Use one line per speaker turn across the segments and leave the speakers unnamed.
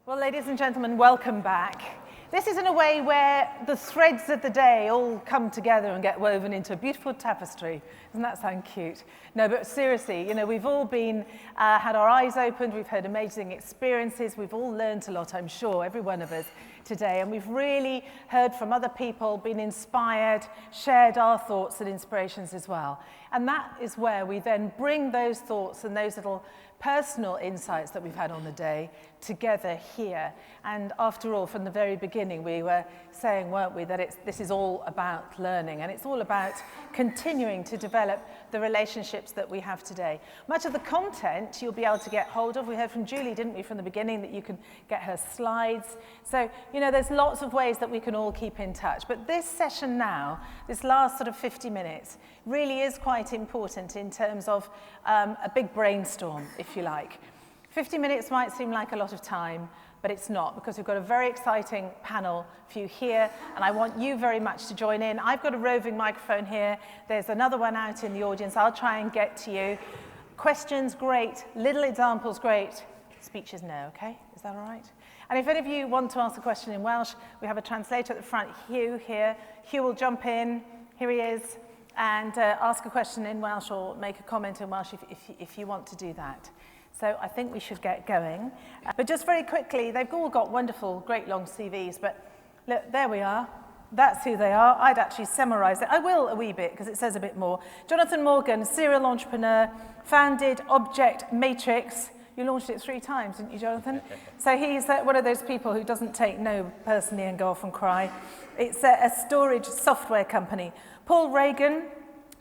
Well, ladies and gentlemen, welcome back. This is in a way where the threads of the day all come together and get woven into a beautiful tapestry. Doesn't that sound cute? No, but seriously, we've all been, had our eyes opened, we've had amazing experiences, we've all learned a lot, I'm sure, every one of us today, and we've really heard from other people, been inspired, shared our thoughts and inspirations as well. And that is where we then bring those thoughts and those little personal insights that we've had on the day together here. And after all, from the very beginning, we were saying, weren't we, that this is all about learning, and it's all about continuing to develop the relationships that we have today. Much of the content you'll be able to get hold of. We heard from Julie, didn't we, from the beginning, that you can get her slides. So, there's lots of ways that we can all keep in touch. But this session now, this last sort of 50 minutes, really is quite important in terms of a big brainstorm, if you like. 50 minutes might seem like a lot of time, but it's not, because we've got a very exciting panel for you here, and I want you very much to join in. I've got a roving microphone here. There's another one out in the audience. I'll try and get to you. Questions, great. Little examples, great. Speeches, no, okay? Is that all right? And if any of you want to ask a question in Welsh, we have a translator at the front, Hugh, here. Hugh will jump in. Here he is. And ask a question in Welsh or make a comment in Welsh if you want to do that. So I think we should get going. But just very quickly, they've all got wonderful, great long CVs, but look, there we are. That's who they are. I'd actually summarise it. I will a wee bit, because it says a bit more. Jonathan Morgan, serial entrepreneur, founded Object Matrix. You launched it 3 times, didn't you, Jonathan? So he's one of those people who doesn't take no personally and go off and cry. It's a storage software company. Paul Ragan,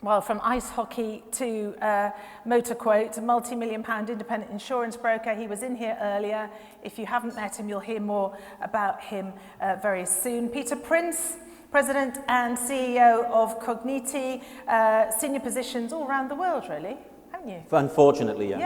well, from ice hockey to motor quote, multi-million-pound independent insurance broker. He was in here earlier. If you haven't met him, you'll hear more about him very soon. Peter Prince, President and CEO of Cogniti, senior positions all around the world, really, haven't you?
Unfortunately, yeah.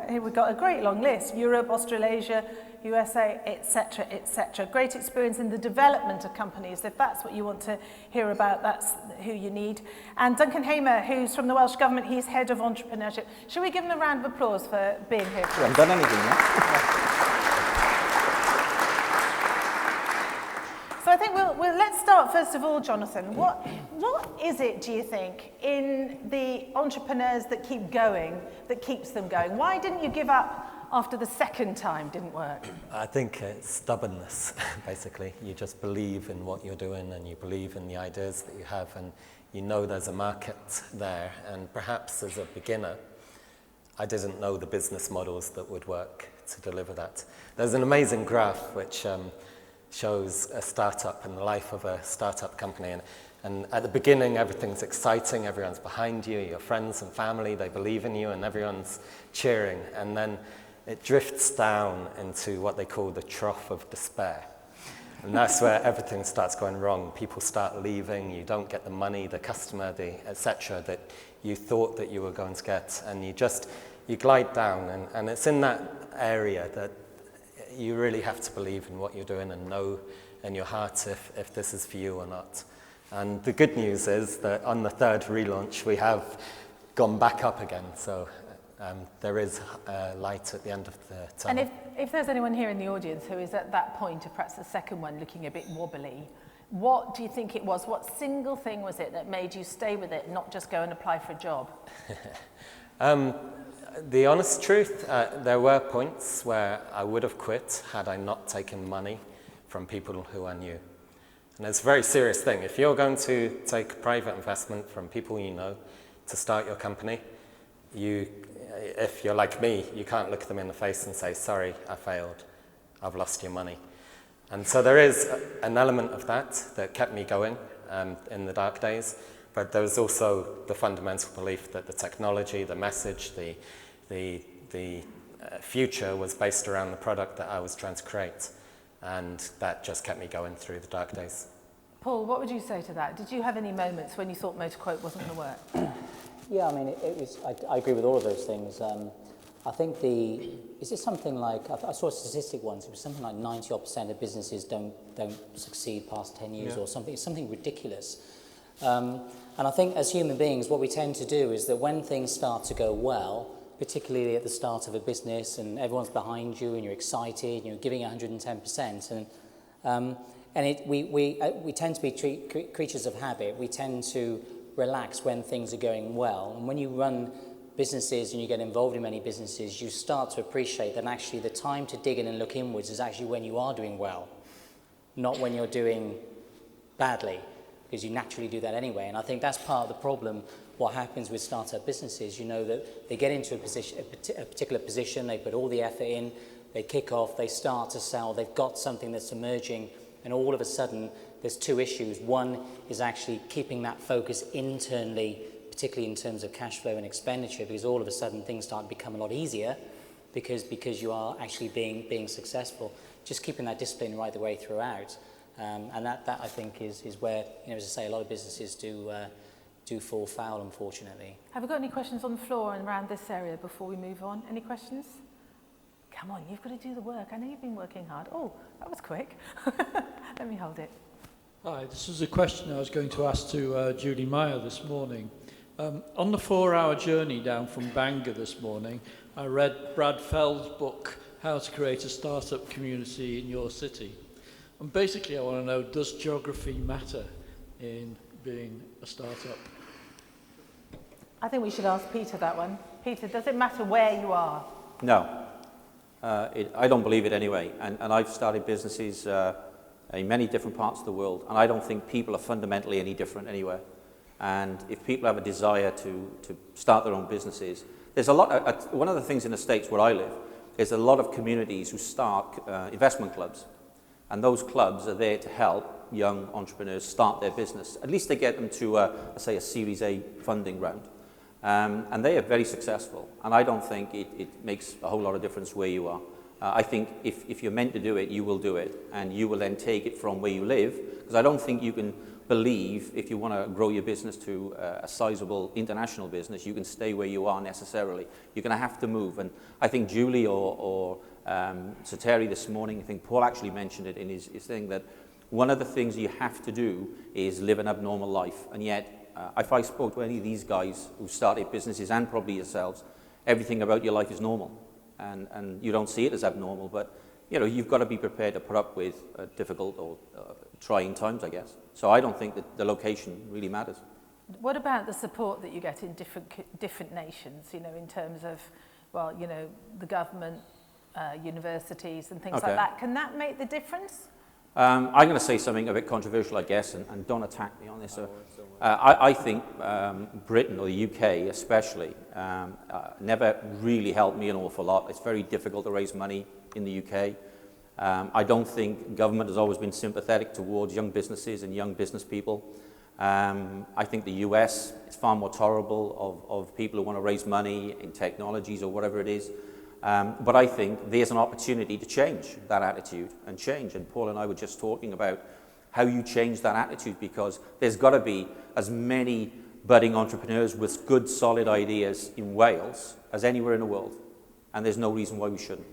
Yeah, we've got a great long list. Europe, Australasia, USA, etc., etc. Great experience in the development of companies. If that's what you want to hear about, that's who you need. And Duncan Hamer, who's from the Welsh Government, he's head of entrepreneurship. Should we give him a round of applause for being here?
We haven't done anything yet.
So I think let's start first of all, Jonathan. What is it, do you think, in the entrepreneurs that keep going, that keeps them going? Why didn't you give up after the second time didn't work?
I think it's stubbornness, basically. You just believe in what you're doing, and you believe in the ideas that you have, and you know there's a market there. And perhaps as a beginner, I didn't know the business models that would work to deliver that. There's an amazing graph which shows a startup and the life of a startup company. And at the beginning, everything's exciting, everyone's behind you, your friends and family, they believe in you, and everyone's cheering. And then it drifts down into what they call the trough of despair. And that's where everything starts going wrong. People start leaving, you don't get the money, the customer, etc. that you thought that you were going to get, and you glide down. And it's in that area that you really have to believe in what you're doing and know in your heart if this is for you or not. And the good news is that on the 3rd relaunch, we have gone back up again. So there is light at the end of the tunnel.
And if there's anyone here in the audience who is at that point of perhaps the second one looking a bit wobbly, what do you think it was? What single thing was it that made you stay with it and not just go and apply for a job?
The honest truth, there were points where I would have quit had I not taken money from people who I knew. And it's a very serious thing. If you're going to take private investment from people you know to start your company, if you're like me, you can't look them in the face and say, sorry, I failed, I've lost your money. And so there is an element of that kept me going in the dark days. But there was also the fundamental belief that the technology, the message, the future was based around the product that I was trying to create. And that just kept me going through the dark days.
Paul, what would you say to that? Did you have any moments when you thought MotorQuote wasn't going to work?
Yeah, I mean, I agree with all of those things. I think is it something like, I saw a statistic once, it was something like 90% of businesses don't succeed past 10 years or something. It's something ridiculous. And I think as human beings, what we tend to do is that when things start to go well, particularly at the start of a business, and everyone's behind you, and you're excited, and you're giving 110%, and we tend to be creatures of habit. We tend to relax when things are going well, and when you run businesses and you get involved in many businesses, you start to appreciate that actually the time to dig in and look inwards is actually when you are doing well, not when you're doing badly, because you naturally do that anyway. And I think that's part of the problem. What happens with startup businesses, you know, that they get into a particular position, they put all the effort in, they kick off, they start to sell, they've got something that's emerging, and all of a sudden there's two issues. One is actually keeping that focus internally, particularly in terms of cash flow and expenditure, because all of a sudden things start to become a lot easier because you are actually being successful. Just keeping that discipline right the way throughout. And that I think is where, you know, as I say, a lot of businesses do fall foul, unfortunately.
Have we got any questions on the floor and around this area before we move on? Any questions? Come on, you've got to do the work. I know you've been working hard. Oh, that was quick. Let me hold it.
Hi, this was a question I was going to ask to Julie Meyer this morning. On the 4-hour journey down from Bangor this morning, I read Brad Feld's book, How to Create a Startup Community in Your City. And basically I want to know, does geography matter in being a startup?
I think we should ask Peter that one. Peter, does it matter where you are?
No. I don't believe it anyway. And I've started businesses in many different parts of the world, and I don't think people are fundamentally any different anywhere. And if people have a desire to start their own businesses, there's a lot, one of the things in the States where I live, is a lot of communities who start investment clubs. And those clubs are there to help young entrepreneurs start their business. At least they get them to, say, a Series A funding round. And they are very successful. And I don't think it makes a whole lot of difference where you are. I think if you're meant to do it, you will do it. And you will then take it from where you live. Because I don't think you can believe, if you want to grow your business to a sizable international business, you can stay where you are necessarily. You're going to have to move. And I think Julie or Sir Terry this morning, I think Paul actually mentioned it in his thing, that one of the things you have to do is live an abnormal life. And yet, if I spoke to any of these guys who started businesses, and probably yourselves, everything about your life is normal. And you don't see it as abnormal, but you know, you've got to be prepared to put up with difficult or trying times, I guess. So I don't think that the location really matters.
What about the support that you get in different nations, you know, in terms of, well, you know, the government, universities and things like that? Can that make the difference?
I'm going to say something a bit controversial, I guess, and don't attack me on this. I think Britain, or the UK especially, never really helped me an awful lot. It's very difficult to raise money in the UK. I don't think government has always been sympathetic towards young businesses and young business people. I think the US is far more tolerable of people who want to raise money in technologies or whatever it is. But I think there's an opportunity to change that attitude and change. And Paul and I were just talking about how you change that attitude, because there's got to be as many budding entrepreneurs with good, solid ideas in Wales as anywhere in the world. And there's no reason why we shouldn't.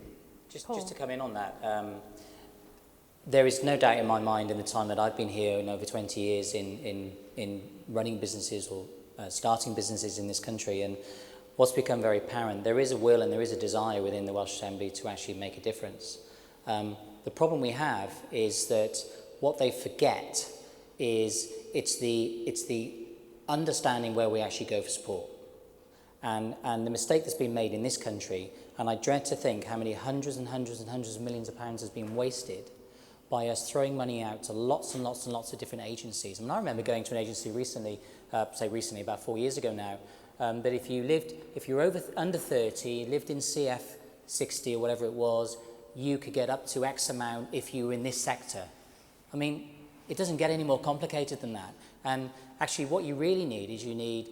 Just to come in on that, there is no doubt in my mind in the time that I've been here in over 20 years in running businesses or starting businesses in this country, and what's become very apparent, there is a will and there is a desire within the Welsh Assembly to actually make a difference. The problem we have is that what they forget is it's the understanding where we actually go for support. And the mistake that's been made in this country, and I dread to think how many hundreds and hundreds and hundreds of millions of pounds has been wasted by us throwing money out to lots and lots and lots of different agencies. I mean, I remember going to an agency recently, about 4 years ago now, that if you were under 30, lived in CF 60 or whatever it was, you could get up to X amount if you were in this sector. I mean, it doesn't get any more complicated than that. And actually what you really need is you need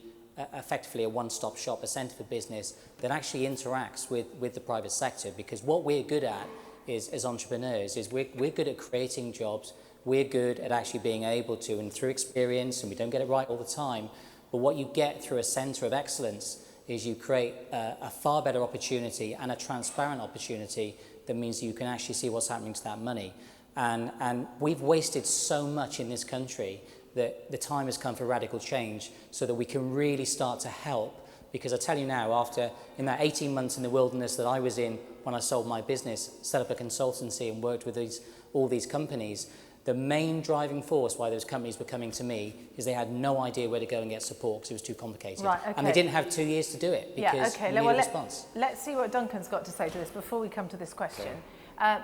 effectively a one-stop shop, a centre for business that actually interacts with the private sector, because what we're good at is, as entrepreneurs, is we're good at creating jobs, we're good at actually being able to, and through experience, and we don't get it right all the time, but what you get through a centre of excellence is you create a far better opportunity and a transparent opportunity that means you can actually see what's happening to that money. And we've wasted so much in this country that the time has come for radical change so that we can really start to help, Because I tell you now, after in that 18 months in the wilderness that I was in when I sold my business, set up a consultancy and worked with all these companies, the main driving force why those companies were coming to me is they had no idea where to go and get support because it was too complicated.
Right, okay.
And they didn't have 2 years to do it because you need a response.
Let's see what Duncan's got to say to this before we come to this question.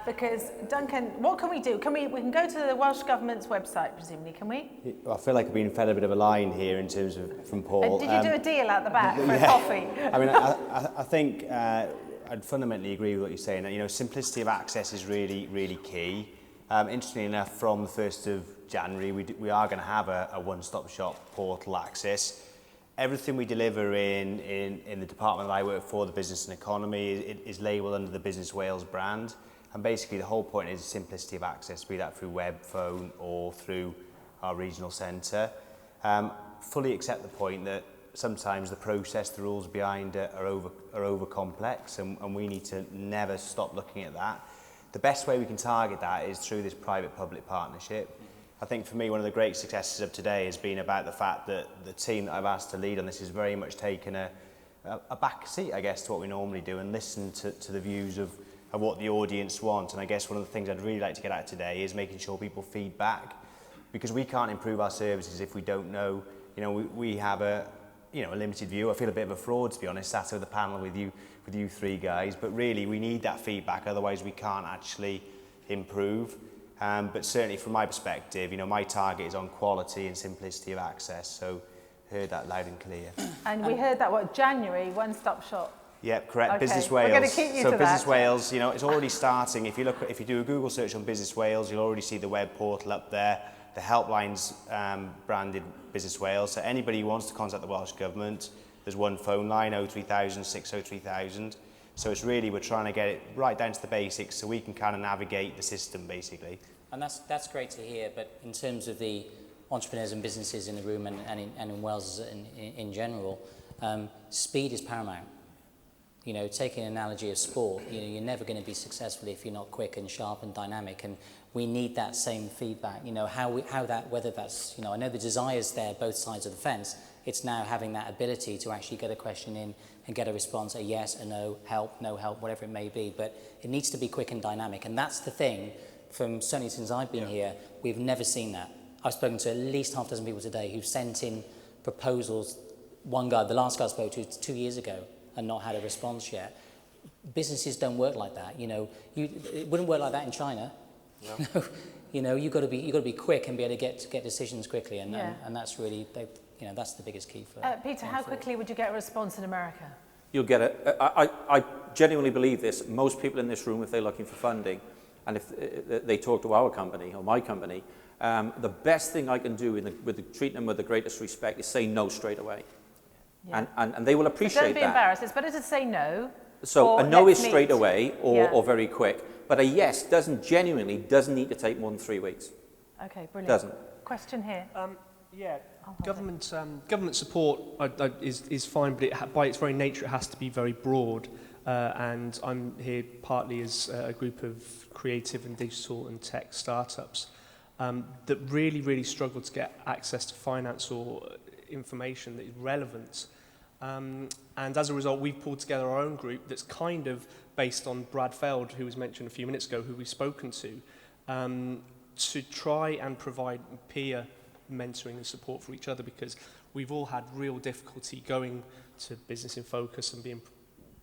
Because Duncan, what can we do? We can go to the Welsh Government's website, presumably, can we?
I feel like I've been fed a bit of a line here in terms of from Paul.
Did you do a deal out the back for a coffee?
I mean, I think I'd fundamentally agree with what you're saying. You know, simplicity of access is really, really key. Interestingly enough, from the 1st of January, we are going to have a one-stop shop portal access. Everything we deliver in the department that I work for, the Business and Economy, is labelled under the Business Wales brand. And basically the whole point is simplicity of access, be that through web, phone, or through our regional centre. Fully accept the point that sometimes the process, the rules behind it are over complex, and we need to never stop looking at that. The best way we can target that is through this private-public partnership. I think for me, one of the great successes of today has been about the fact that the team that I've asked to lead on this has very much taken a back seat, I guess, to what we normally do and listen to the views of what the audience want. And I guess one of the things I'd really like to get at today is making sure people feed back, because we can't improve our services if we don't know. You know, we have a limited view. I feel a bit of a fraud, to be honest, sat over the panel with you three guys, but really we need that feedback, otherwise we can't actually improve. But certainly from my perspective, you know, my target is on quality and simplicity of access, so heard that loud and clear.
And we heard that, January, one-stop shop?
Yep, correct.
Okay.
Business Wales.
We're going to keep you
so
to
Business
that.
Wales, you know, it's already starting. If you do a Google search on Business Wales, you'll already see the web portal up there. The helpline's branded Business Wales. So anybody who wants to contact the Welsh Government, there's one phone line, 03000 603,000. So it's really, we're trying to get it right down to the basics so we can kind of navigate the system, basically.
And that's great to hear, but in terms of the entrepreneurs and businesses in the room and in Wales in general, speed is paramount. You know, taking an analogy of sport, you know, you're never going to be successful if you're not quick and sharp and dynamic, and we need that same feedback. You know, whether that's, you know, I know the desire's there, both sides of the fence. It's now having that ability to actually get a question in and get a response, a yes, a no, help, no help, whatever it may be. But it needs to be quick and dynamic, and that's the thing. Certainly since I've been here, we've never seen that. I've spoken to at least half a dozen people today who've sent in proposals. One guy, the last guy I spoke to 2 years ago, and not had a response yet. Businesses don't work like that. You know, it wouldn't work like that in China. No. You know, you've got to be quick and be able to get decisions quickly, and that's really, you know, that's the biggest key for.
Peter, how quickly would you get a response in America?
You'll get it. I genuinely believe this. Most people in this room, if they're looking for funding, and if they talk to our company or my company, the best thing I can do treating them with the greatest respect is say no straight away. Yeah. And they will appreciate that.
Don't be embarrassed. It's better to say no.
So a no is straight away or very quick. But a yes doesn't need to take more than 3 weeks.
Okay, brilliant.
Doesn't.
Question here.
Government support is fine, but by its very nature it has to be very broad. And I'm here partly as a group of creative and digital and tech startups that really struggle to get access to finance or information that is relevant. And as a result, we've pulled together our own group that's kind of based on Brad Feld, who was mentioned a few minutes ago, who we've spoken to try and provide peer mentoring and support for each other, because we've all had real difficulty going to Business in Focus and being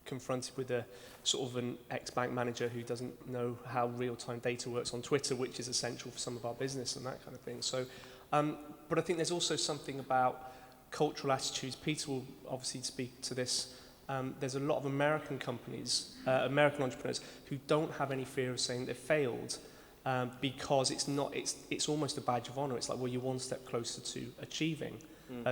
confronted with a sort of an ex-bank manager who doesn't know how real-time data works on Twitter, which is essential for some of our business and that kind of thing. So, but I think there's also something about cultural attitudes. Peter will obviously speak to this. There's a lot of American companies, American entrepreneurs, who don't have any fear of saying they failed because it's almost a badge of honor. It's like, well, you're one step closer to achieving,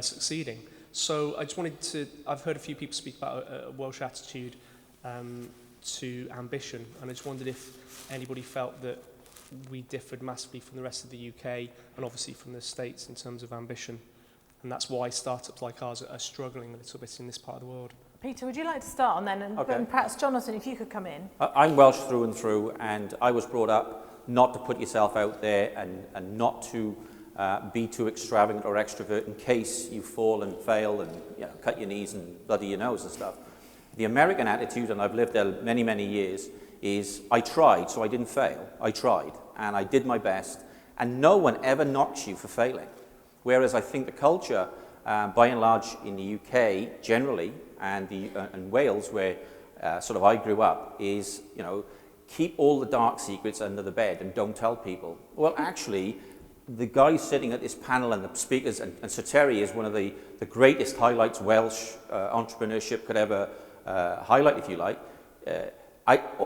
succeeding. So I just wanted to, I've heard a few people speak about a Welsh attitude to ambition, and I just wondered if anybody felt that we differed massively from the rest of the UK and obviously from the States in terms of ambition. And that's why startups like ours are struggling a little bit in this part of the world.
Peter, would you like to start on then? And perhaps Jonathan, if you could come in.
I'm Welsh through and through, and I was brought up not to put yourself out there and not to be too extravagant or extrovert in case you fall and fail and cut your knees and bloody your nose and stuff. The American attitude, and I've lived there many, many years, is I tried, so I didn't fail. I tried, and I did my best, and no one ever knocks you for failing. Whereas I think the culture, by and large in the UK generally, and Wales, where sort of I grew up, is, keep all the dark secrets under the bed and don't tell people. Well, actually, the guy sitting at this panel and the speakers, and Sir Terry is one of the greatest highlights Welsh entrepreneurship could ever highlight, if you like.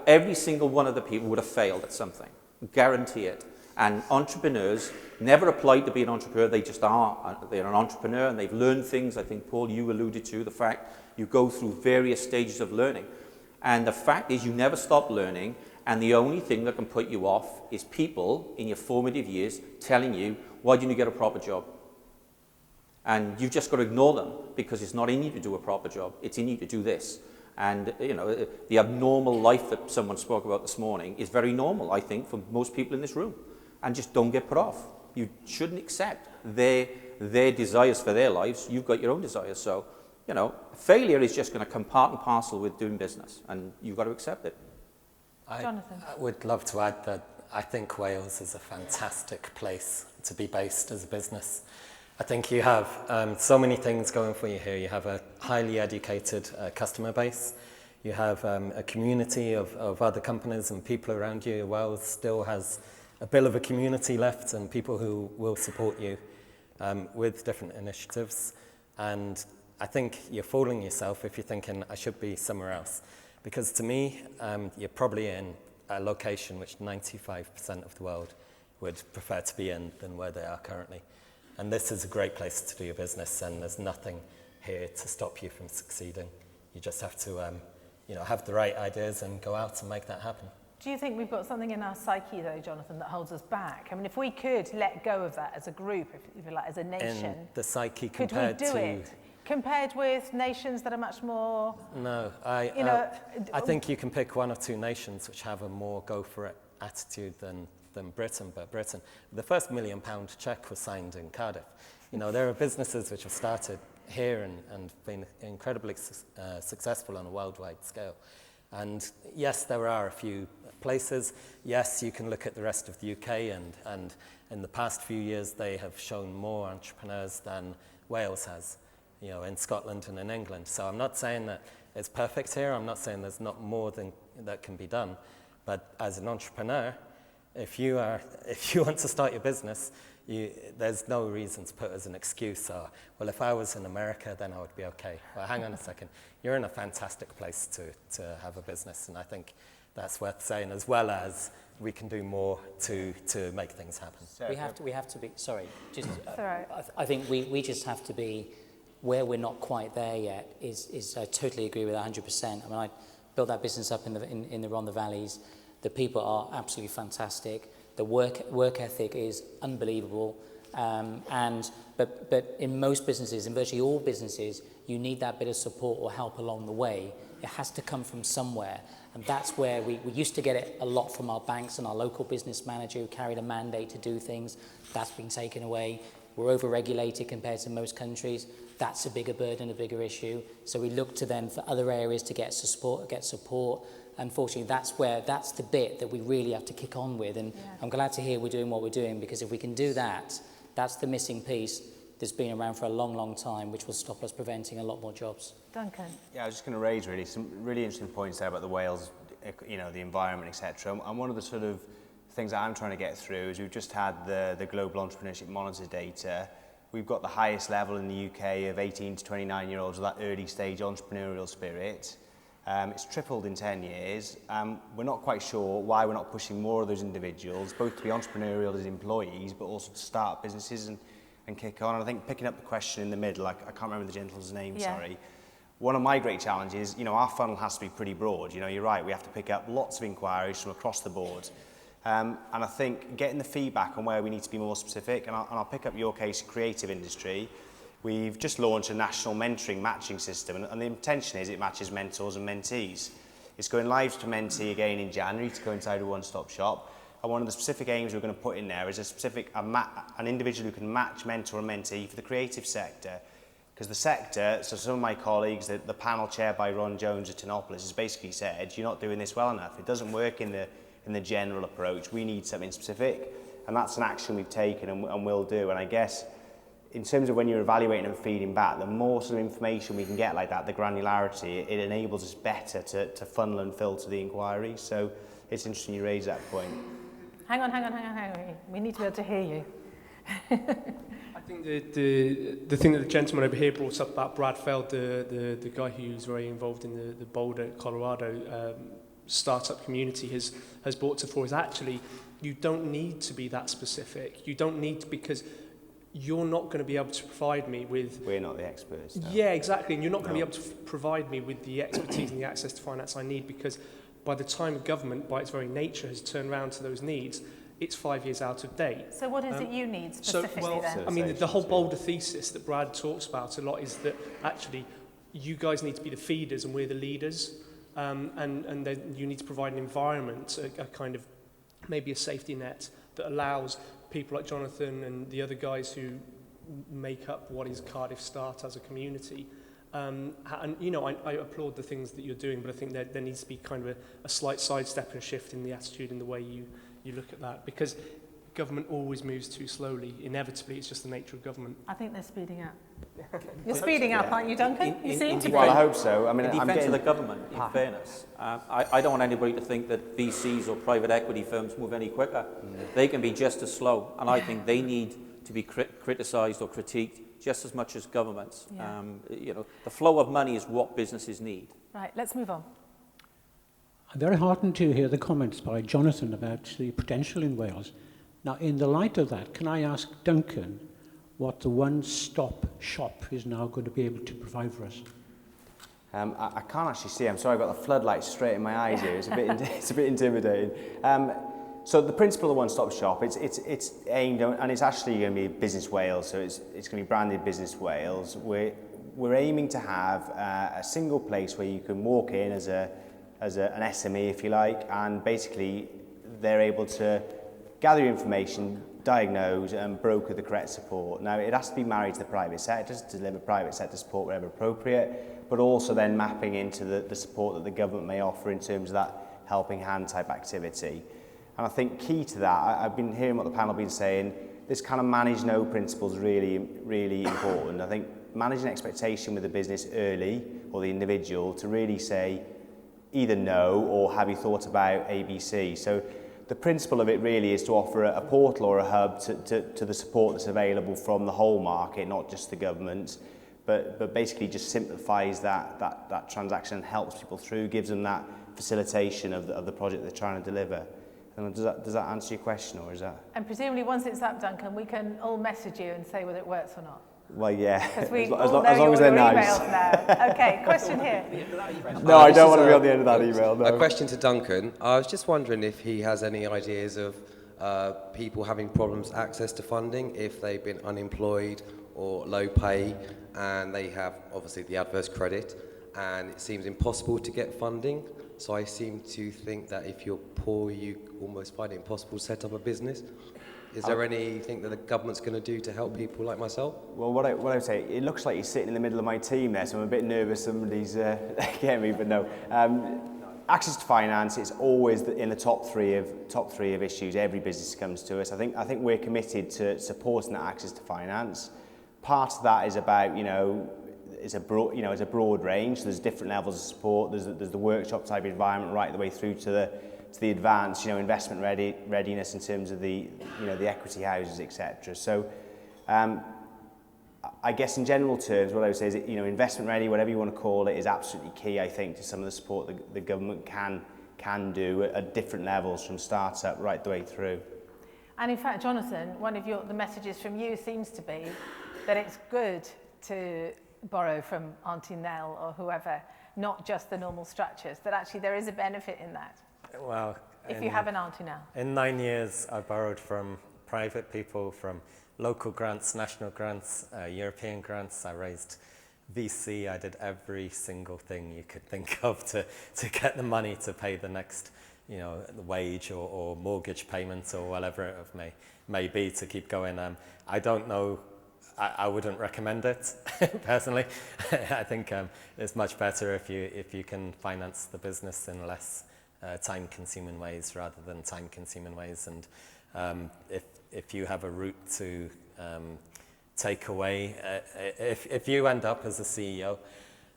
Every single one of the people would have failed at something, guarantee it. And entrepreneurs never applied to be an entrepreneur, they just are. They're an entrepreneur and they've learned things. I think, Paul, you alluded to the fact you go through various stages of learning. And the fact is you never stop learning, and the only thing that can put you off is people in your formative years telling you, why didn't you get a proper job? And you've just got to ignore them, because it's not in you to do a proper job, it's in you to do this. And the abnormal life that someone spoke about this morning is very normal, I think, for most people in this room. And just don't get put off. You shouldn't accept their desires for their lives. You've got your own desires. So, failure is just going to come part and parcel with doing business, and you've got to accept it.
Jonathan.
I would love to add that I think Wales is a fantastic place to be based as a business. I think you have so many things going for you here. You have a highly educated customer base. You have a community of other companies and people around you. Wales still has a bit of a community left, and people who will support you with different initiatives. And I think you're fooling yourself if you're thinking, I should be somewhere else. Because to me, you're probably in a location which 95% of the world would prefer to be in than where they are currently. And this is a great place to do your business, and there's nothing here to stop you from succeeding. You just have to have the right ideas and go out and make that happen.
Do you think we've got something in our psyche, though, Jonathan, that holds us back? I mean, if we could let go of that as a group, if you like, as a nation,
in the psyche
could
compared
we do
to
it? Compared with nations that are much more...
No, I think you can pick one or two nations which have a more go-for-it attitude than Britain, but Britain. The first £1 million cheque was signed in Cardiff. There are businesses which have started here and been incredibly successful on a worldwide scale. And yes, there are a few places. Yes, you can look at the rest of the UK, and in the past few years, they have shown more entrepreneurs than Wales has, in Scotland and in England. So I'm not saying that it's perfect here. I'm not saying there's not more than that can be done. But as an entrepreneur, if you want to start your business, there's no reason to put as an excuse, well, if I was in America, then I would be okay. Well, hang on a second. You're in a fantastic place to have a business, and I think that's worth saying, as well as we can do more to make things happen.
We have to be, sorry, just,
right.
I think we just have to be, where we're not quite there yet, is I totally agree with 100%. I mean, I built that business up in the Rhondda Valleys. The people are absolutely fantastic. The work ethic is unbelievable. But in most businesses, in virtually all businesses, you need that bit of support or help along the way. It has to come from somewhere. And that's where we used to get it a lot from our banks and our local business manager who carried a mandate to do things. That's been taken away. We're over-regulated compared to most countries. That's a bigger burden, a bigger issue. So we look to them for other areas to get support. Unfortunately, that's the bit that we really have to kick on with. And yeah. I'm glad to hear we're doing what we're doing, because if we can do that, that's the missing piece that's been around for a long, long time, which will stop us preventing a lot more jobs.
Duncan. Yeah,
I was just going to raise really some really interesting points there about the Wales, the environment, etc. And one of the sort of things that I'm trying to get through is we've just had the Global Entrepreneurship Monitor data. We've got the highest level in the UK of 18 to 29-year-olds with that early stage entrepreneurial spirit. It's tripled in 10 years. We're not quite sure why we're not pushing more of those individuals, both to be entrepreneurial as employees, but also to start businesses and kick on. And I think picking up the question in the middle, I can't remember the gentleman's name, sorry. One of my great challenges, our funnel has to be pretty broad. You're right, we have to pick up lots of inquiries from across the board. And I think getting the feedback on where we need to be more specific, and I'll pick up your case, creative industry. We've just launched a national mentoring matching system, and the intention is it matches mentors and mentees. It's going live to mentee again in January to coincide with One Stop Shop. And one of the specific aims we're going to put in there is an individual who can match mentor and mentee for the creative sector. Because the sector, so some of my colleagues, the panel chaired by Ron Jones at Tinopolis has basically said, you're not doing this well enough. It doesn't work in the general approach. We need something specific. And that's an action we've taken and will do. And I guess in terms of when you're evaluating and feeding back, the more sort of information we can get like that, the granularity, it enables us better to funnel and filter the inquiry. So it's interesting you raise that point.
Hang on. We need to be able to hear you.
I think the thing that the gentleman over here brought up about Brad Feld, the guy who's very involved in the Boulder, Colorado startup community has brought to fore is actually you don't need to be that specific. You don't need to, because you're not going to be able to provide me with...
We're not the experts. No.
Yeah, exactly. And you're not going to be able to provide me with the expertise and the access to finance I need, because by the time government, by its very nature, has turned around to those needs, it's 5 years out of date.
So what is it you need specifically then?
I mean, the whole Boulder thesis that Brad talks about a lot is that actually you guys need to be the feeders and we're the leaders. And then you need to provide an environment, a kind of maybe a safety net that allows people like Jonathan and the other guys who make up what is Cardiff Start as a community. And, you know, I applaud the things that you're doing, but I think there needs to be kind of a slight sidestep and shift in the attitude and the way you look at that, because government always moves too slowly. Inevitably, it's just the nature of government.
I think they're speeding up. You're speeding up, aren't you, Duncan? You seem to be.
Well, I hope so. I mean,
in defence of the government, in fairness, I don't want anybody to think that VCs or private equity firms move any quicker. They can be just as slow, and I think they need to be criticised or critiqued just as much as governments.
Yeah.
You know, the flow of money is what businesses need.
Right, let's move on.
I'm very heartened to hear the comments by Jonathan about the potential in Wales. Now, in the light of that, can I ask Duncan what the one-stop shop is now going to be able to provide for us?
I can't actually see. I'm sorry, I've got the floodlights straight in my eyes here. It's a bit intimidating. So the principle of one-stop shop, it's aimed on, and it's actually going to be Business Wales. So it's going to be branded Business Wales. We're aiming to have a single place where you can walk in as an SME, if you like, and basically they're able to gather information, diagnose and broker the correct support. Now, it has to be married to the private sector to deliver private sector support wherever appropriate, but also then mapping into the support that the government may offer in terms of that helping hand type activity. And I think key to that, I've been hearing what the panel have been saying, this kind of manage no principle is really, really important. I think managing expectation with the business early, or the individual, to really say either no or have you thought about ABC. So the principle of it really is to offer a portal or a hub to the support that's available from the whole market, not just the government, but basically just simplifies that transaction and helps people through, gives them that facilitation of the project they're trying to deliver. And does that answer your question, or is that?
And presumably once it's up, Duncan, we can all message you and say whether it works or not.
Well, yeah,
Because we
as
all
long
know
as they're
your
nice.
emails now. Okay, question here.
No, I don't want to be on the end of that email, no.
A question to Duncan. I was just wondering if he has any ideas of people having problems access to funding if they've been unemployed or low pay and they have obviously the adverse credit and it seems impossible to get funding. So I seem to think that if you're poor, you almost find it impossible to set up a business. Is there anything that the government's going to do to help people like myself?
Well, what I would say, it looks like you're sitting in the middle of my team there, so I'm a bit nervous somebody's getting me, but no. Access to finance is always in the top three of issues. Every business comes to us. I think we're committed to supporting that access to finance. Part of that is about, it's a broad range. So there's different levels of support. There's the workshop type environment right the way through to the advanced, investment readiness in terms of the equity houses, etc. So, I guess in general terms, what I would say is, investment ready, whatever you want to call it, is absolutely key. I think to some of the support the government can do at different levels, from startup right the way through.
And in fact, Jonathan, one of the messages from you seems to be that it's good to borrow from Auntie Nell or whoever, not just the normal structures. That actually there is a benefit in that.
Well,
if you have an auntie now.
In 9 years, I borrowed from private people, from local grants, national grants, European grants. I raised VC. I did every single thing you could think of to get the money to pay the next you know, the wage or mortgage payments or whatever it may be to keep going. I don't know. I wouldn't recommend it personally. I think it's much better if you can finance the business in less time-consuming ways rather than time-consuming ways. And if you have a route to take away, if you end up as a CEO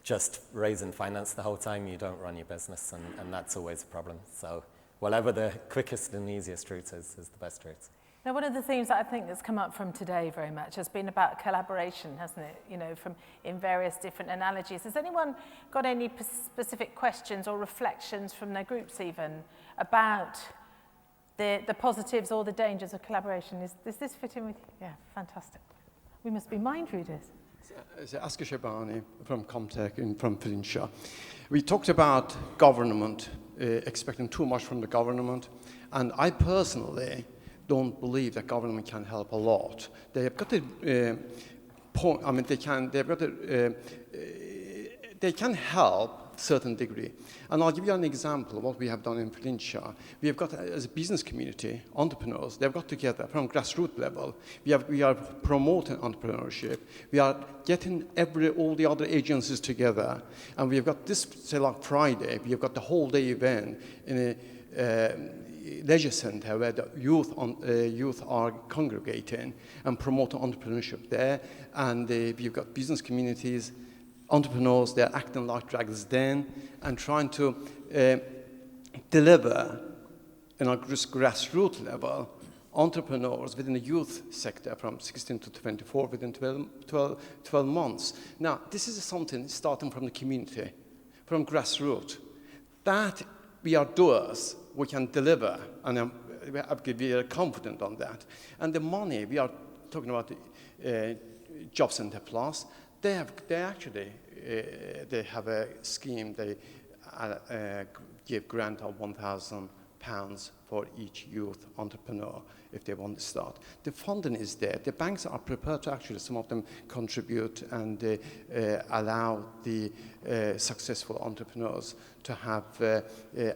just raising finance the whole time, you don't run your business, and that's always a problem. So whatever the quickest and easiest route is the best route.
Now, one of the themes that I think that's come up from today very much has been about collaboration, hasn't it? You know, in various different analogies. Has anyone got any specific questions or reflections from their groups even about the positives or the dangers of collaboration? Does this fit in with you? Yeah, fantastic. We must be mind readers.
Asker Shabani from Comtech and from Flintshire. We talked about government, expecting too much from the government, and I personally don't believe that government can help a lot. They have got a point. I mean, they can help a certain degree. And I'll give you an example of what we have done in Flintshire. We have got, as a business community, entrepreneurs. They've got together from grassroots level. We are promoting entrepreneurship. We are getting all the other agencies together, and we have got this, say, like Friday. We have got the whole day event in a leisure centre where the youth are congregating and promoting entrepreneurship there. And we've got business communities, entrepreneurs, they're acting like Dragon's Den and trying to deliver in a grassroots level entrepreneurs within the youth sector from 16 to 24 within 12 months. Now, this is something starting from the community, from grassroots. That we are doers, we can deliver, and we are confident on that. And the money, we are talking about Job Centre Plus, they have a scheme, they give grant of £1,000 for each youth entrepreneur if they want to start. The funding is there. The banks are prepared to actually, some of them contribute and allow the successful entrepreneurs to have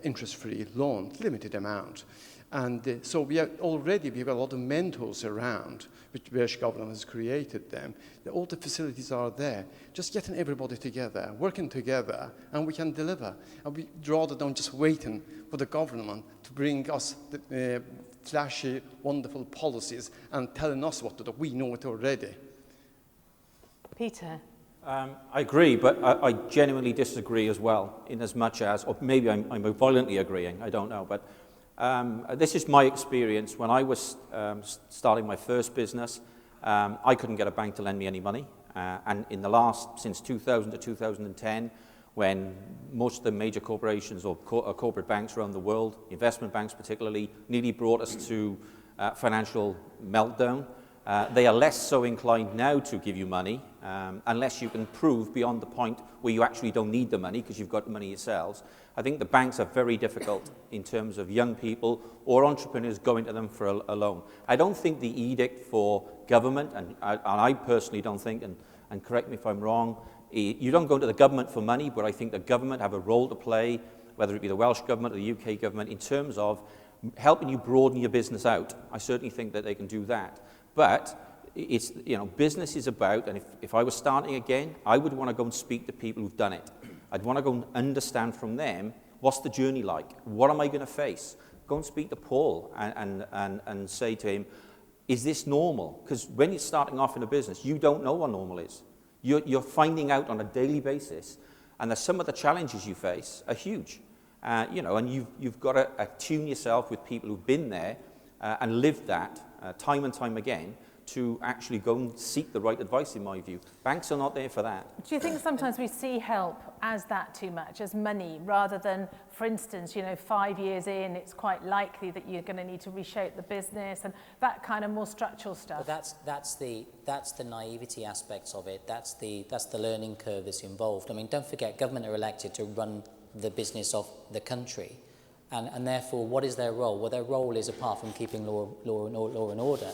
interest-free loans, limited amount. And so we have a lot of mentors around, which Welsh government has created them. All the facilities are there. Just getting everybody together, working together, and we can deliver. And we rather than just waiting for the government to bring us the flashy, wonderful policies and telling us what to do. We know it already.
Peter?
I agree, but I genuinely disagree as well, in as much as, or maybe I'm violently agreeing, I don't know, but this is my experience. When I was starting my first business, I couldn't get a bank to lend me any money. And since 2000 to 2010, when most of the major corporations or corporate banks around the world, investment banks particularly, nearly brought us to financial meltdown, they are less so inclined now to give you money unless you can prove beyond the point where you actually don't need the money because you've got the money yourselves. I think the banks are very difficult in terms of young people or entrepreneurs going to them for a loan. I don't think the edict for government, and I personally don't think, and correct me if I'm wrong, you don't go to the government for money, but I think the government have a role to play, whether it be the Welsh government or the UK government, in terms of helping you broaden your business out. I certainly think that they can do that. But it's, business is about, and if I was starting again, I would want to go and speak to people who've done it. I'd want to go and understand from them, what's the journey like? What am I going to face? Go and speak to Paul and say to him, is this normal? Because when you're starting off in a business, you don't know what normal is. You're finding out on a daily basis, and some of the challenges you face are huge. And you've got to attune yourself with people who've been there and lived that time and time again, to actually go and seek the right advice, in my view. Banks are not there for that.
Do you think sometimes we see help as that too much, as money, rather than, for instance, 5 years in, it's quite likely that you're going to need to reshape the business and that kind of more structural stuff?
Well, that's the naivety aspects of it. That's the learning curve that's involved. I mean, don't forget, government are elected to run the business of the country, and therefore, what is their role? Well, their role is, apart from keeping law and order,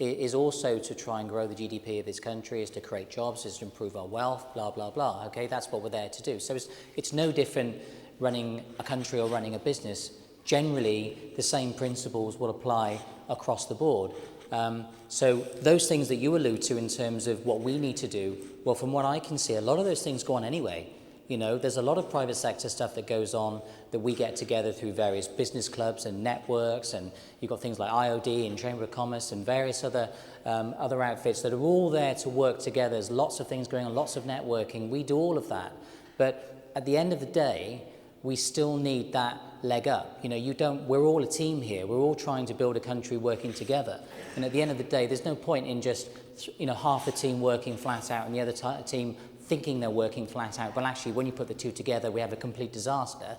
is also to try and grow the GDP of this country, is to create jobs, is to improve our wealth, blah, blah, blah. Okay, that's what we're there to do. So it's no different running a country or running a business. generally the same principles will apply across the board. So those things that you allude to in terms of what we need to do, well, from what I can see, a lot of those things go on anyway. You know, there's a lot of private sector stuff that goes on that we get together through various business clubs and networks, and you've got things like IOD and Chamber of Commerce and various other outfits that are all there to work together. There's lots of things going on, lots of networking. We do all of that. But at the end of the day, we still need that leg up. You know, we're all a team here. We're all trying to build a country working together. And at the end of the day, there's no point in just, you know, half the team working flat out and the other team thinking they're working flat out. Well, actually, when you put the two together, we have a complete disaster.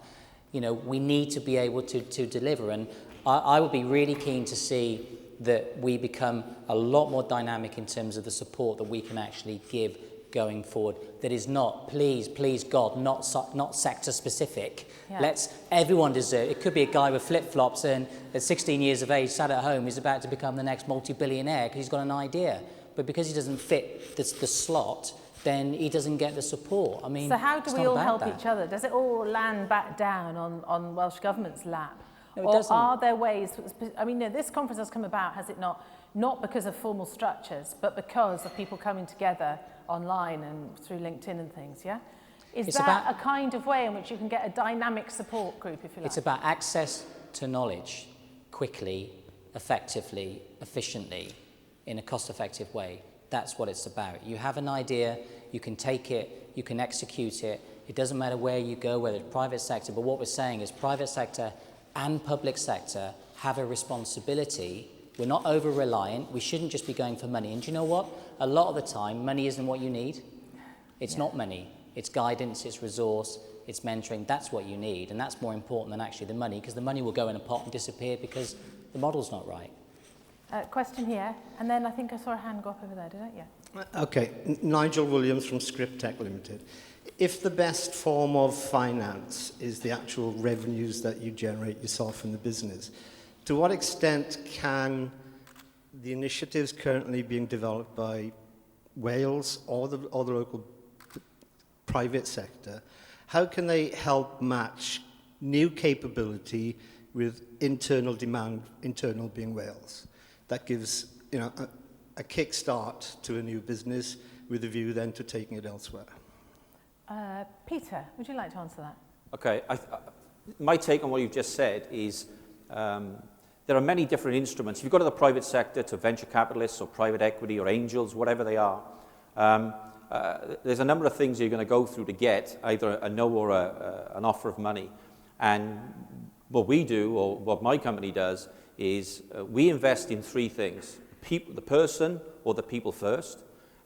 You know, we need to be able to deliver. And I would be really keen to see that we become a lot more dynamic in terms of the support that we can actually give going forward, that is not, please God, not sector specific. Yeah. Everyone deserve. It could be a guy with flip-flops and at 16 years of age sat at home, he's about to become the next multi-billionaire because he's got an idea. But because he doesn't fit the slot, then he doesn't get the support. I mean,
so how do we all help each other? Does it all land back down on Welsh Government's lap?
No, it
or
doesn't. Are
there ways, I mean, no, this conference has come about, has it not because of formal structures, but because of people coming together online and through LinkedIn and things, yeah? Is that a kind of way in which you can get a dynamic support group, if you like?
It's about access to knowledge quickly, effectively, efficiently, in a cost-effective way. That's what it's about. You have an idea, you can take it, you can execute it. It doesn't matter where you go, whether it's private sector, but what we're saying is private sector and public sector have a responsibility. We're not over-reliant. We shouldn't just be going for money. And do you know what? A lot of the time, money isn't what you need. It's not money. It's guidance, it's resource, it's mentoring. That's what you need. And that's more important than actually the money, because the money will go in a pot and disappear because the model's not right.
Question here, and then I think I saw a hand go up over there, did I? Yeah.
Okay, Nigel Williams from Script Tech Limited. If the best form of finance is the actual revenues that you generate yourself in the business, to what extent can the initiatives currently being developed by Wales or the local private sector, how can they help match new capability with internal demand, internal being Wales? That gives, you know, a kickstart to a new business with a view then to taking it elsewhere.
Peter, would you like to answer that?
Okay, my take on what you've just said is there are many different instruments. If you go to the private sector, to venture capitalists or private equity or angels, whatever they are, there's a number of things you're going to go through to get either a no or an offer of money. And what we do, or what my company does, is we invest in three things: the person or the people first.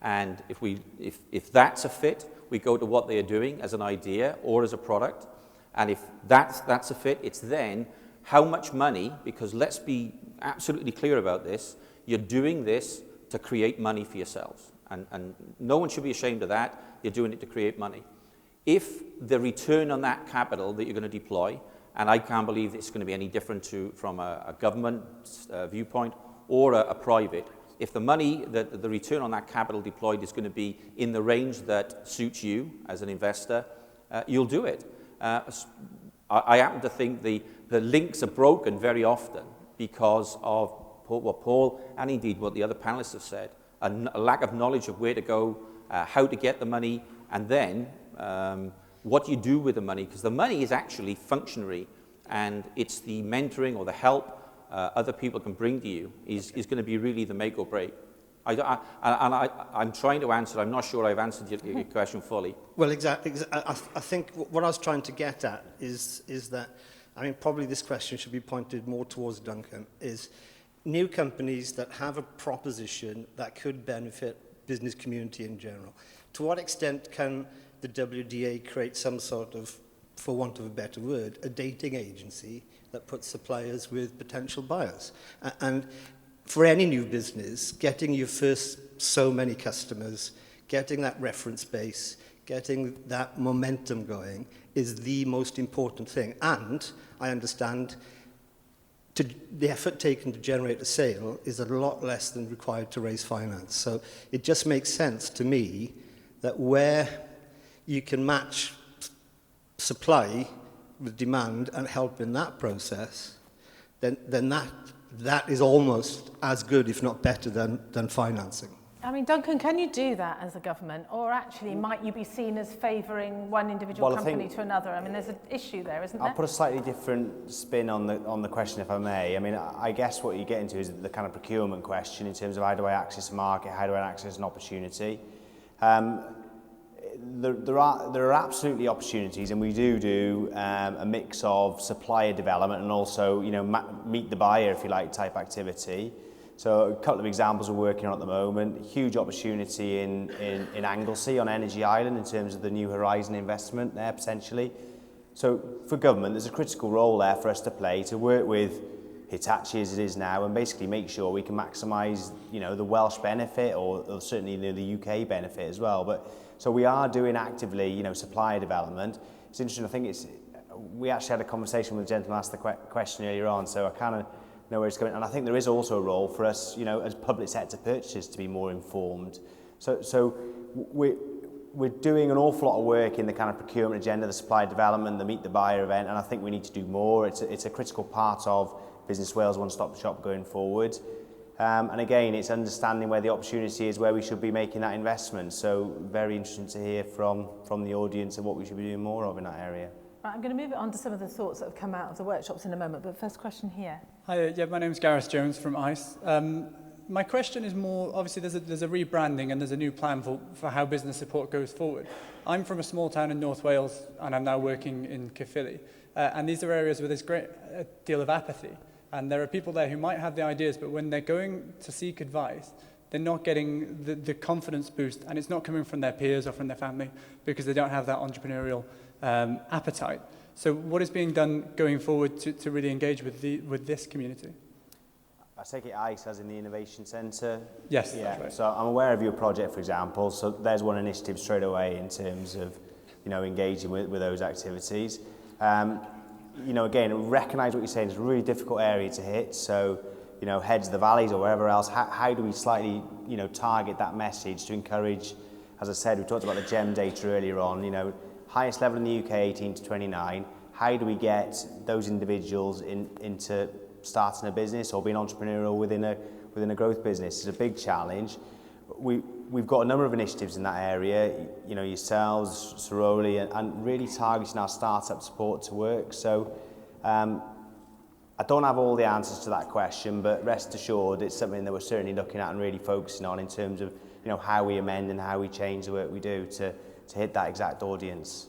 And if that's a fit, we go to what they are doing as an idea or as a product. And if that's a fit, it's then how much money, because let's be absolutely clear about this, you're doing this to create money for yourselves. And no one should be ashamed of that. You're doing it to create money. If the return on that capital that you're going to deploy, and I can't believe it's going to be any different from a government viewpoint or a private, if the money, the return on that capital deployed is going to be in the range that suits you as an investor, you'll do it. I happen to think the links are broken very often because of what Paul and indeed what the other panelists have said, a lack of knowledge of where to go, how to get the money, and then what you do with the money, because the money is actually functionary, and it's the mentoring or the help other people can bring to you is going to be really the make or break. I'm trying to answer. I'm not sure I've answered your question fully.
Well, exactly. I think what I was trying to get at is that, I mean, probably this question should be pointed more towards Duncan, is new companies that have a proposition that could benefit business community in general. To what extent can the WDA create some sort of, for want of a better word, a dating agency that puts suppliers with potential buyers? And for any new business, getting your first so many customers, getting that reference base, getting that momentum going is the most important thing. And I understand the effort taken to generate a sale is a lot less than required to raise finance. So it just makes sense to me that where you can match supply with demand and help in that process, then that is almost as good, if not better, than financing.
I mean, Duncan, can you do that as a government? Or actually, might you be seen as favouring one individual company to another? I mean, there's an issue there, isn't there?
I'll put a slightly different spin on the question, if I may. I mean, I guess what you get into is the kind of procurement question in terms of how do I access a market, how do I access an opportunity. There are absolutely opportunities, and we do a mix of supplier development and also, you know, meet the buyer, if you like, type activity. So a couple of examples we're working on at the moment. Huge opportunity in Anglesey on Energy Island in terms of the New Horizon investment there potentially. So for government, there's a critical role there for us to play, to work with Hitachi as it is now and basically make sure we can maximise, you know, the Welsh benefit or certainly the UK benefit as well. But so we are doing actively, you know, supplier development. It's interesting, I think we actually had a conversation with the gentleman who asked the question earlier on, so I kind of know where it's going. And I think there is also a role for us, you know, as public sector purchasers to be more informed. So we're doing an awful lot of work in the kind of procurement agenda, the supply development, the meet the buyer event, and I think we need to do more. It's a critical part of Business Wales One-Stop Shop going forward. And again, it's understanding where the opportunity is, where we should be making that investment. So very interesting to hear from the audience and what we should be doing more of in that area.
Right, I'm going to move it on to some of the thoughts that have come out of the workshops in a moment, but first question here.
Hi, my name's Gareth Jones from ICE. My question is more, obviously there's a rebranding and there's a new plan for how business support goes forward. I'm from a small town in North Wales and I'm now working in Caerphilly. And these are areas where there's a deal of apathy. And there are people there who might have the ideas, but when they're going to seek advice, they're not getting the confidence boost, and it's not coming from their peers or from their family because they don't have that entrepreneurial appetite. So what is being done going forward to really engage with this community?
I take it ICE as in the Innovation Centre?
Yes,
yeah.
That's right.
So I'm aware of your project, for example, so there's one initiative straight away in terms of, you know, engaging with those activities. You know, again, recognise what you're saying, it's a really difficult area to hit, so, you know, heads of the valleys or wherever else, how do we slightly, you know, target that message to encourage, as I said, we talked about the GEM data earlier on, you know, highest level in the UK, 18 to 29, how do we get those individuals into starting a business or being entrepreneurial within a growth business? It's a big challenge. We've got a number of initiatives in that area, you know, yourselves, Soroli, and really targeting our startup support to work. So I don't have all the answers to that question, but rest assured it's something that we're certainly looking at and really focusing on in terms of, you know, how we amend and how we change the work we do to hit that exact audience.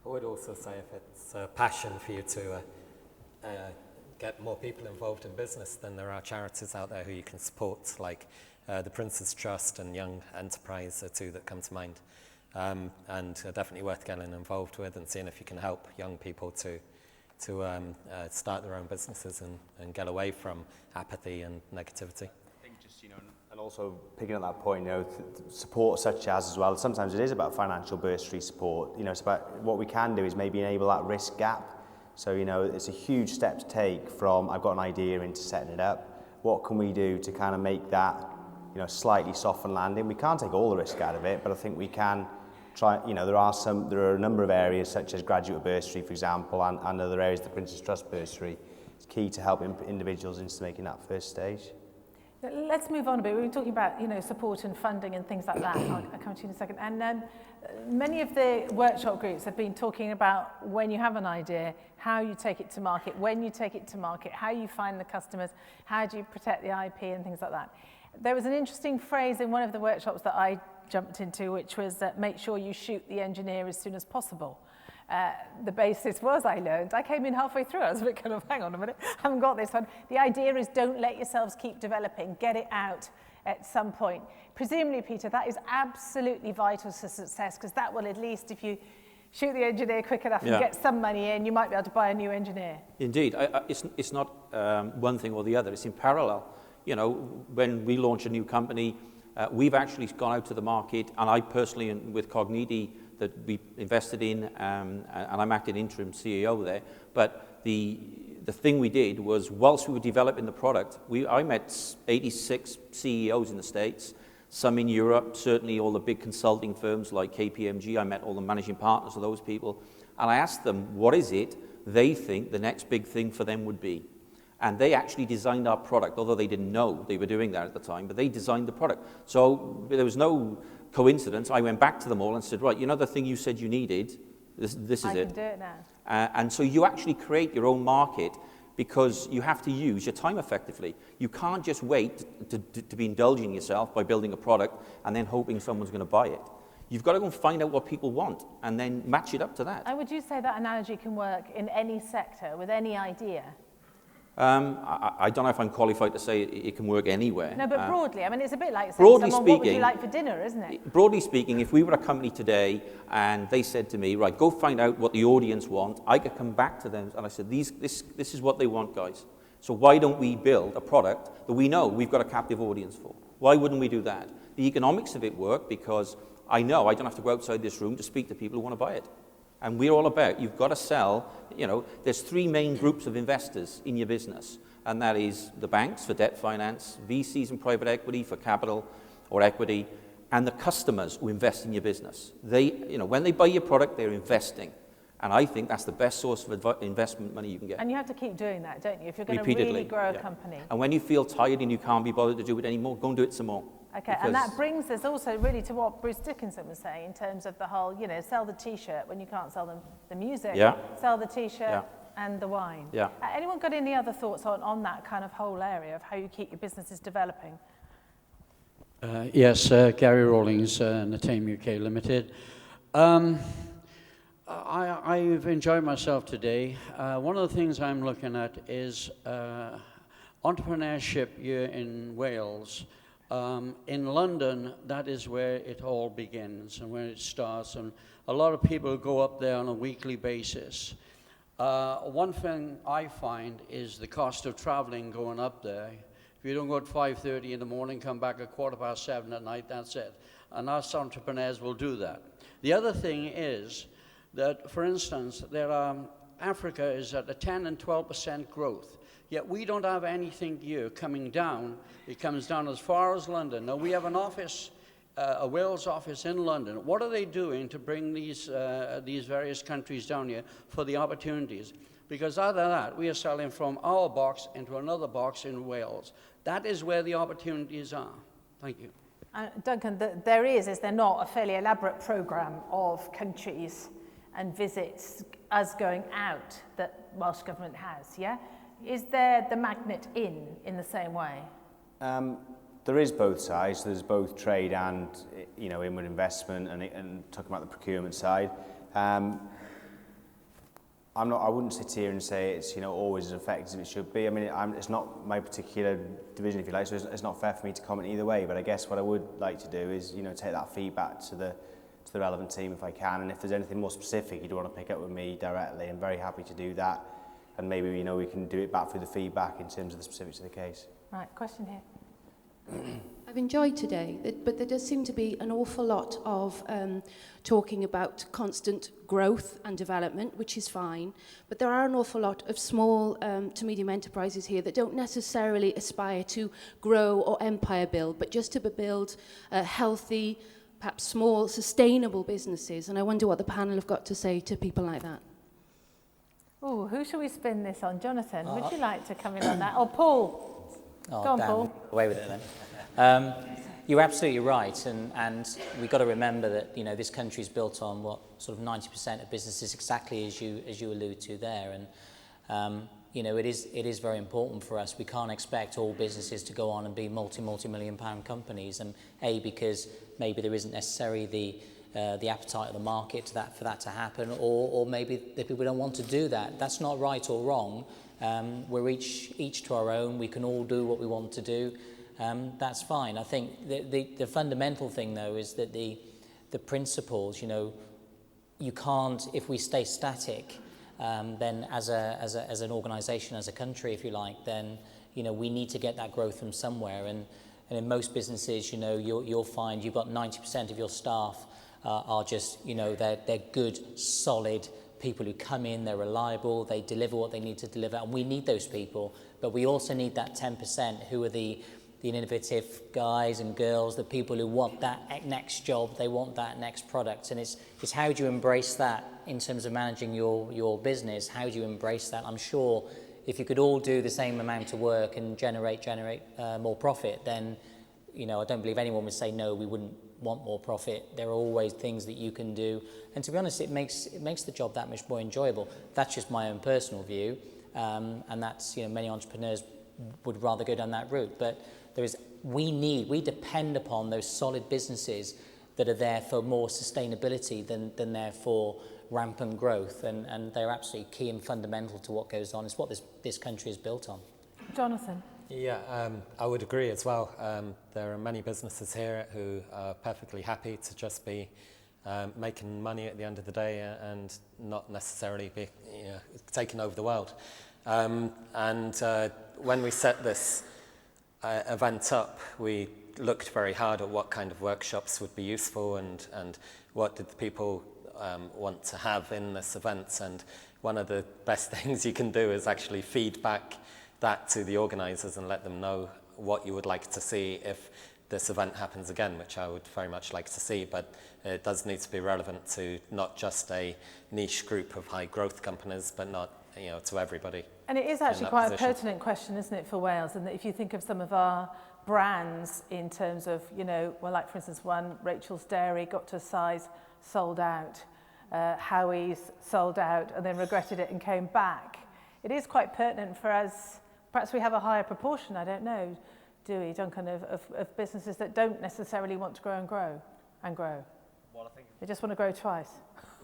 I would also say if it's a passion for you to get more people involved in business, then there are charities out there who you can support, like the Prince's Trust and Young Enterprise are two that come to mind, and are definitely worth getting involved with and seeing if you can help young people to start their own businesses and get away from apathy and negativity.
I think just, you know, and also picking up that point, you know, support such as well, sometimes it is about financial bursary support, you know, it's about what we can do is maybe enable that risk gap. So, you know, it's a huge step to take from I've got an idea into setting it up. What can we do to kind of make that, you know, slightly soften landing? We can't take all the risk out of it, but I think we can try, you know, there are a number of areas such as graduate bursary, for example, and other areas, the Prince's Trust bursary. It's key to help individuals into making that first stage.
Let's move on a bit. We were talking about, you know, support and funding and things like that. I'll come to you in a second. And many of the workshop groups have been talking about when you have an idea, how you take it to market, when you take it to market, how you find the customers, how do you protect the IP and things like that. There was an interesting phrase in one of the workshops that I jumped into, which was that make sure you shoot the engineer as soon as possible. The basis was, I learned, I came in halfway through, I was a bit kind of, hang on a minute, I haven't got this one. The idea is don't let yourselves keep developing, get it out at some point. Presumably, Peter, that is absolutely vital to success, because that will, at least if you shoot the engineer quick enough and get some money in, you might be able to buy a new engineer.
Indeed, it's not one thing or the other, it's in parallel. You know, when we launch a new company, we've actually gone out to the market, and I personally, with Cogniti, that we invested in, and I'm acting interim CEO there. But the thing we did was, whilst we were developing the product, I met 86 CEOs in the States, some in Europe, certainly all the big consulting firms like KPMG. I met all the managing partners of those people, and I asked them, what is it they think the next big thing for them would be. And they actually designed our product, although they didn't know they were doing that at the time, but they designed the product. So there was no coincidence. I went back to them all and said, right, you know the thing you said you needed? This is it.
I can do it now.
And so you actually create your own market because you have to use your time effectively. You can't just wait to be indulging yourself by building a product and then hoping someone's going to buy it. You've got to go and find out what people want and then match it up to that.
And would you say that analogy can work in any sector with any idea?
I don't know if I'm qualified to say it can work anywhere.
No, but broadly, I mean, it's a bit like saying someone, what would you like for dinner, isn't it?
Broadly speaking, if we were a company today and they said to me, right, go find out what the audience want, I could come back to them and I said, this is what they want, guys. So why don't we build a product that we know we've got a captive audience for? Why wouldn't we do that? The economics of it work because I know I don't have to go outside this room to speak to people who want to buy it. And we're all about, you've got to sell, there's three main groups of investors in your business. And that is the banks for debt finance, VCs and private equity for capital or equity, and the customers who invest in your business. They, when they buy your product, they're investing. And I think that's the best source of investment money you can get.
And you have to keep doing that, don't you? If you're going to really grow a company.
And when you feel tired and you can't be bothered to do it anymore, go and do it some more.
Okay, and that brings us also really to what Bruce Dickinson was saying in terms of the whole, sell the T-shirt when you can't sell them the music, sell the T-shirt and the wine.
Yeah.
Anyone got any other thoughts on that kind of whole area of how you keep your businesses developing?
Yes, Gary Rawlings, Natam UK Limited. I've enjoyed myself today. One of the things I'm looking at is entrepreneurship here in Wales. In London, that is where it all begins and where it starts, and a lot of people go up there on a weekly basis. One thing I find is the cost of traveling going up there. If you don't go at 5:30 in the morning, come back at 7:15 at night, that's it. And us entrepreneurs will do that. The other thing is that, for instance, Africa is at a 10 and 12% growth. Yet we don't have anything here coming down. It comes down as far as London. Now, we have an office, a Wales office in London. What are they doing to bring these various countries down here for the opportunities? Because other than that, we are selling from our box into another box in Wales. That is where the opportunities are. Thank you.
Duncan, is there not a fairly elaborate programme of countries and visits as going out that Welsh Government has, yeah? Is there the magnet in the same way?
There is both sides. There's both trade and inward investment and talking about the procurement side. I wouldn't sit here and say it's always as effective as it should be. I mean, it's not my particular division, if you like, so it's not fair for me to comment either way. But I guess what I would like to do is take that feedback to the relevant team if I can, and if there's anything more specific you'd want to pick up with me directly, I'm very happy to do that. And maybe we can do it back through the feedback in terms of the specifics of the case.
Right, question here.
I've enjoyed today, but there does seem to be an awful lot of talking about constant growth and development, which is fine, but there are an awful lot of small to medium enterprises here that don't necessarily aspire to grow or empire build, but just to build healthy, perhaps small, sustainable businesses. And I wonder what the panel have got to say to people like that.
Oh, who should we spin this on? Jonathan, would you like to come in on that? Or Paul? Go on, Paul.
Away with it then. You're absolutely right, and we've got to remember that this country is built on what sort of 90% of businesses, exactly as you allude to there, and it is very important for us. We can't expect all businesses to go on and be multi-million pound companies, and because maybe there isn't necessarily the appetite of the market for that to happen, or maybe the people don't want to do that. That's not right or wrong. We're each to our own. We can all do what we want to do. That's fine. I think the fundamental thing, though, is that the principles, you can't, if we stay static, then as an organisation, as a country, if you like, then we need to get that growth from somewhere. And in most businesses, you'll find you've got 90% of your staff are just, they're good, solid people who come in, they're reliable, they deliver what they need to deliver, and we need those people. But we also need that 10% who are the the innovative guys and girls, the people who want that next job, they want that next product. And it's how do you embrace that in terms of managing your business? How do you embrace that? I'm sure if you could all do the same amount of work and generate more profit, then, you know, I don't believe anyone would say, no, we wouldn't want more profit. There are always things that you can do. And to be honest, it makes the job that much more enjoyable. That's just my own personal view. And that's, you know, many entrepreneurs would rather go down that route. But we depend upon those solid businesses that are there for more sustainability than there for rampant growth. And they're absolutely key and fundamental to what goes on. It's what this country is built on.
Jonathan.
Yeah, I would agree as well. There are many businesses here who are perfectly happy to just be making money at the end of the day and not necessarily be taking over the world. When we set this event up, we looked very hard at what kind of workshops would be useful and what did the people want to have in this event. And one of the best things you can do is actually feed back that to the organisers and let them know what you would like to see if this event happens again, which I would very much like to see, but it does need to be relevant to not just a niche group of high growth companies, but not, you know, to everybody.
And it is actually quite a pertinent question, isn't it, for Wales? And that if you think of some of our brands in terms of, you know, well, like for instance, one, Rachel's Dairy, got to a size, sold out. Howie's sold out and then regretted it and came back. It is quite pertinent for us. Perhaps we have a higher proportion, I don't know, do we, Duncan, of businesses that don't necessarily want to grow and grow and grow. Well, I think they just want to grow twice.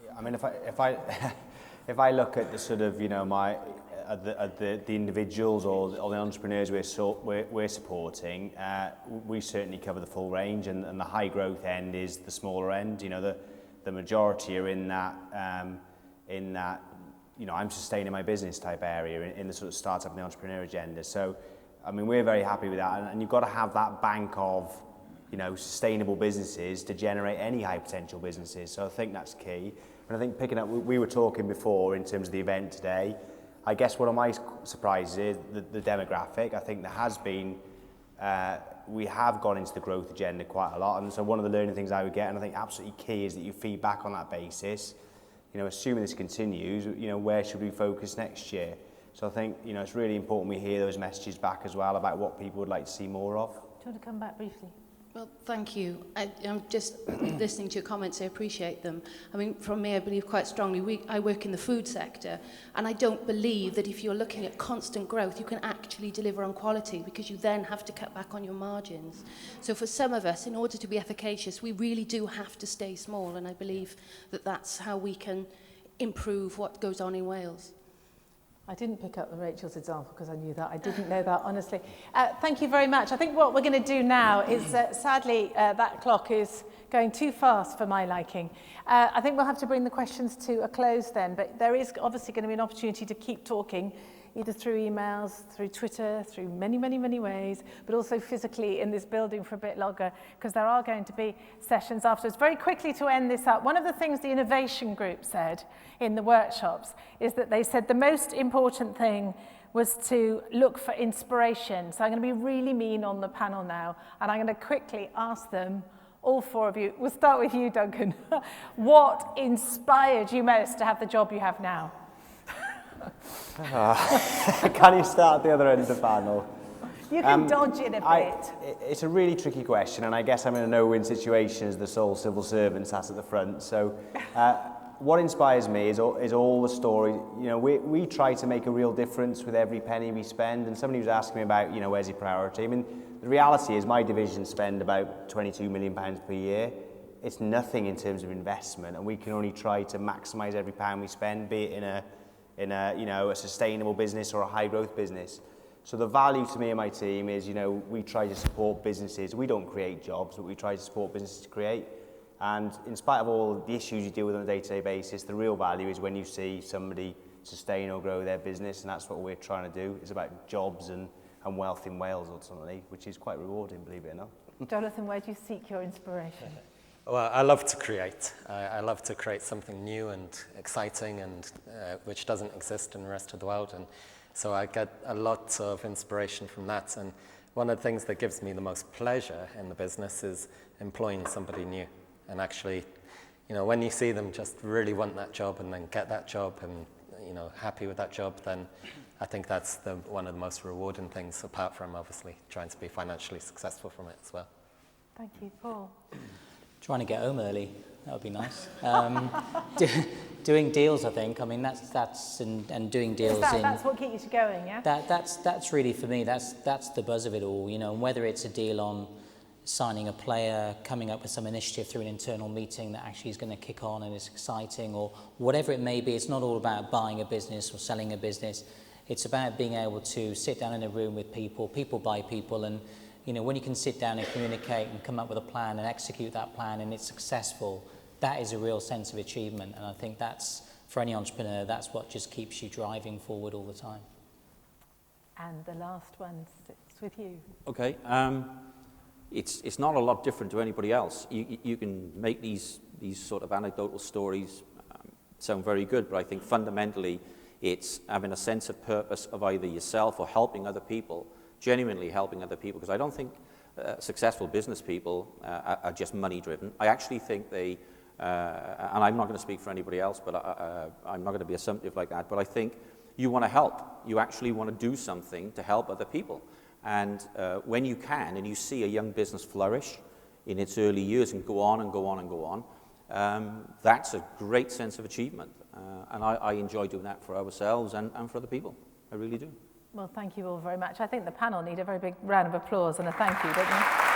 Yeah, I mean, if I look at the sort of, you know, the individuals or the entrepreneurs we're supporting, we certainly cover the full range, and the high growth end is the smaller end. You know, the majority are in that you know, I'm sustaining my business type area in the sort of startup and the entrepreneur agenda. So, I mean, we're very happy with that, and you've got to have that bank of, you know, sustainable businesses to generate any high potential businesses. So I think that's key. And I think picking up, we were talking before in terms of the event today, I guess one of my surprises is the demographic. I think there has been, we have gone into the growth agenda quite a lot, and so one of the learning things I would get, and I think absolutely key, is that you feed back on that basis. You know, assuming this continues, you know, where should we focus next year? So I think, you know, it's really important we hear those messages back as well about what people would like to see more of.
Do you want to come back briefly?
Well, thank you. I'm just listening to your comments. I appreciate them. I mean, from me, I believe quite strongly. I work in the food sector, and I don't believe that if you're looking at constant growth, you can actually deliver on quality, because you then have to cut back on your margins. So for some of us, in order to be efficacious, we really do have to stay small, and I believe that that's how we can improve what goes on in Wales.
I didn't pick up the Rachel's example because I knew that. I didn't know that, honestly. Thank you very much. I think what we're going to do now is, sadly, that clock is going too fast for my liking. I think we'll have to bring the questions to a close then, but there is obviously going to be an opportunity to keep talking, either through emails, through Twitter, through many, many, many ways, but also physically in this building for a bit longer, because there are going to be sessions afterwards. Very quickly to end this up, one of the things the innovation group said in the workshops is that they said the most important thing was to look for inspiration. So I'm going to be really mean on the panel now, and I'm going to quickly ask them, all four of you, we'll start with you, Duncan, what inspired you most to have the job you have now?
Can you start at the other end of the panel?
You can dodge it a bit.
It's a really tricky question, and I guess I'm in a no-win situation as the sole civil servant sat at the front. So what inspires me is all the stories. You know, we try to make a real difference with every penny we spend, and somebody was asking me about, you know, where's your priority? I mean, the reality is my division spend about £22 million per year. It's nothing in terms of investment, and we can only try to maximise every pound we spend, be it in a you know, a sustainable business or a high growth business. So the value to me and my team is, you know, we try to support businesses. We don't create jobs, but we try to support businesses to create. And in spite of all the issues you deal with on a day-to-day basis, the real value is when you see somebody sustain or grow their business, and that's what we're trying to do. It's about jobs and wealth in Wales ultimately, which is quite rewarding, believe it or not.
Jonathan, where do you seek your inspiration?
Well, I love to create. I love to create something new and exciting, and which doesn't exist in the rest of the world. And so I get a lot of inspiration from that. And one of the things that gives me the most pleasure in the business is employing somebody new. And actually, you know, when you see them just really want that job and then get that job and, you know, happy with that job, then I think that's one of the most rewarding things, apart from obviously trying to be financially successful from it as well.
Thank you, Paul.
Trying to get home early, that would be nice. Doing deals, I think. I mean, and doing deals.
That's what keeps you going, yeah?
That's really, for me, that's the buzz of it all, you know, and whether it's a deal on signing a player, coming up with some initiative through an internal meeting that actually is going to kick on and is exciting, or whatever it may be. It's not all about buying a business or selling a business. It's about being able to sit down in a room with people buy people, and you know, when you can sit down and communicate and come up with a plan and execute that plan and it's successful, that is a real sense of achievement. And I think that's, for any entrepreneur, that's what just keeps you driving forward all the time.
And the last one sits with you.
Okay. It's not a lot different to anybody else. You can make these sort of anecdotal stories sound very good, but I think fundamentally it's having a sense of purpose of either yourself or helping other people, genuinely helping other people, because I don't think successful business people are just money driven. I actually think they, and I'm not going to speak for anybody else, but I'm not going to be assumptive like that, but I think you want to help. You actually want to do something to help other people. And when you can, and you see a young business flourish in its early years and go on and go on and go on, that's a great sense of achievement. And I enjoy doing that for ourselves and for other people. I really do.
Well, thank you all very much. I think the panel need a very big round of applause and a thank you, don't you?